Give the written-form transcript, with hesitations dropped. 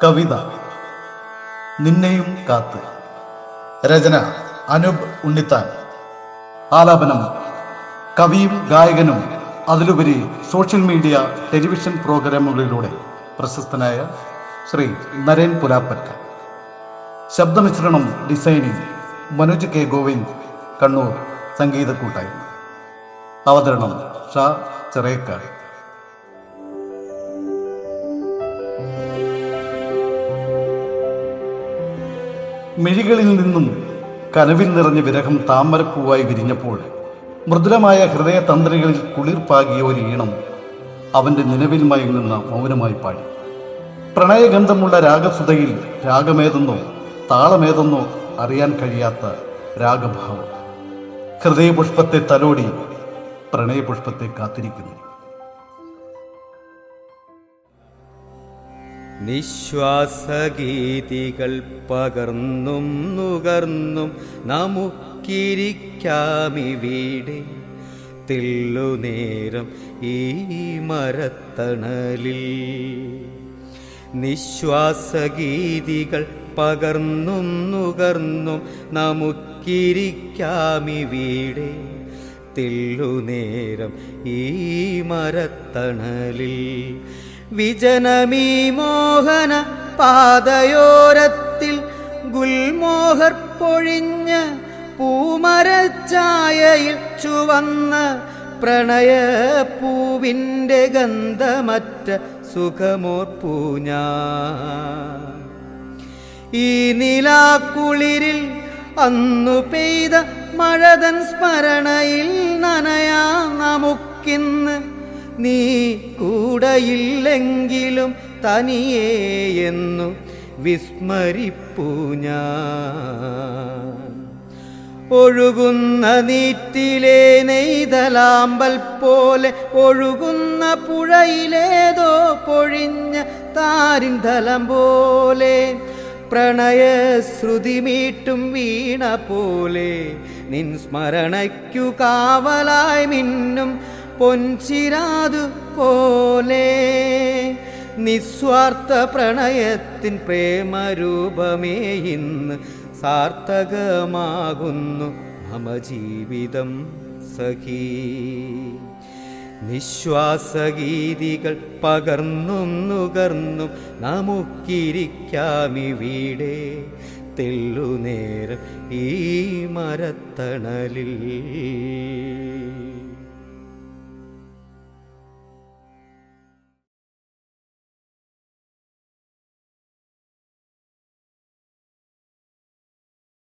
കവിത നിന്നെയും കാത്ത്. രചന അനൂപ് ഉണ്ണിത്താൻ. ആലാപനം കവിയും ഗായകനും അതിലുപരി സോഷ്യൽ മീഡിയ ടെലിവിഷൻ പ്രോഗ്രാമുകളിലൂടെ പ്രശസ്തനായ ശ്രീ നരേൻ പുലാപ്പറ്റ. ശബ്ദമിശ്രണം ഡിസൈനിങ് മനോജ് കെ ഗോവിന്ദ്, കണ്ണൂർ സംഗീത കൂട്ടായ്മ. അവതരണം ഷാ ചെറേക്കാട്. മിഴികളിൽ നിന്നും കനവിൽ നിറഞ്ഞ വിരഹം താമരപ്പൂവായി വിരിഞ്ഞപ്പോൾ മൃദുലമായ ഹൃദയതന്ത്രികളിൽ കുളിർപ്പാകിയ ഒരു ഈണം അവൻ്റെ നിലവിൽ മയങ്ങുന്ന മൗനമായി പാടി. പ്രണയഗന്ധമുള്ള രാഗസുതയിൽ രാഗമേതെന്നോ താളമേതെന്നോ അറിയാൻ കഴിയാത്ത രാഗഭാവം ഹൃദയപുഷ്പത്തെ തലോടി പ്രണയപുഷ്പത്തെ കാത്തിരിക്കുന്നു. നിശ്വാസഗീതികൾ പകർന്നും നുകർന്നും നമുക്കിരിക്കാമിവിടെ തെല്ലുനേരം ഈ മരത്തണലിൽ. നിശ്വാസഗീതികൾ പകർന്നും നുകർന്നും നമുക്കിരിക്കാമിവിടെ തെല്ലുനേരം ഈ മരത്തണലിൽ. വിജനമീ മോഹന പാതയോരത്തിൽ ഗുൽമോഹർ പൊഴിഞ്ഞ പൂമരച്ചായയിൽ ചുവന്ന പ്രണയപ്പൂവിൻ്റെ ഗന്ധമറ്റ സുഖമോർപ്പൂ ഞാൻ. ഈ നിലാക്കുളിരിൽ അന്നു പെയ്ത മഴതൻ സ്മരണയിൽ നനയാം നമുക്കിന്ന്. നീ കൂടയില്ലെങ്കിലും തനിയെന്നു വിസ്മരിപ്പൂ ഞാൻ. ഒഴുകുന്ന നീറ്റിലെ നെയ്തലാമ്പൽ പോലെ ഒഴുകുന്ന പുഴയിലേതോ പൊഴിഞ്ഞ താരിന്തലം പോലെ പ്രണയശ്രുതി മീട്ടും വീണ പോലെ നിൻ സ്മരണയ്ക്കു കാവലായി മിന്നും പൊൻചിരാതു പോലെ. നിസ്വാർത്ഥ പ്രണയത്തിൻ പ്രേമരൂപമേ ഇന്ന് സാർത്ഥകമാകുന്നു മമ ജീവിതം സഖീ. നിശ്വാസഗീതികൾ പകർന്നും നുകർന്നും നമുക്കിരിക്കാമിവിടെ തെല്ലുനേരം ഈ മരത്തണലിൽ.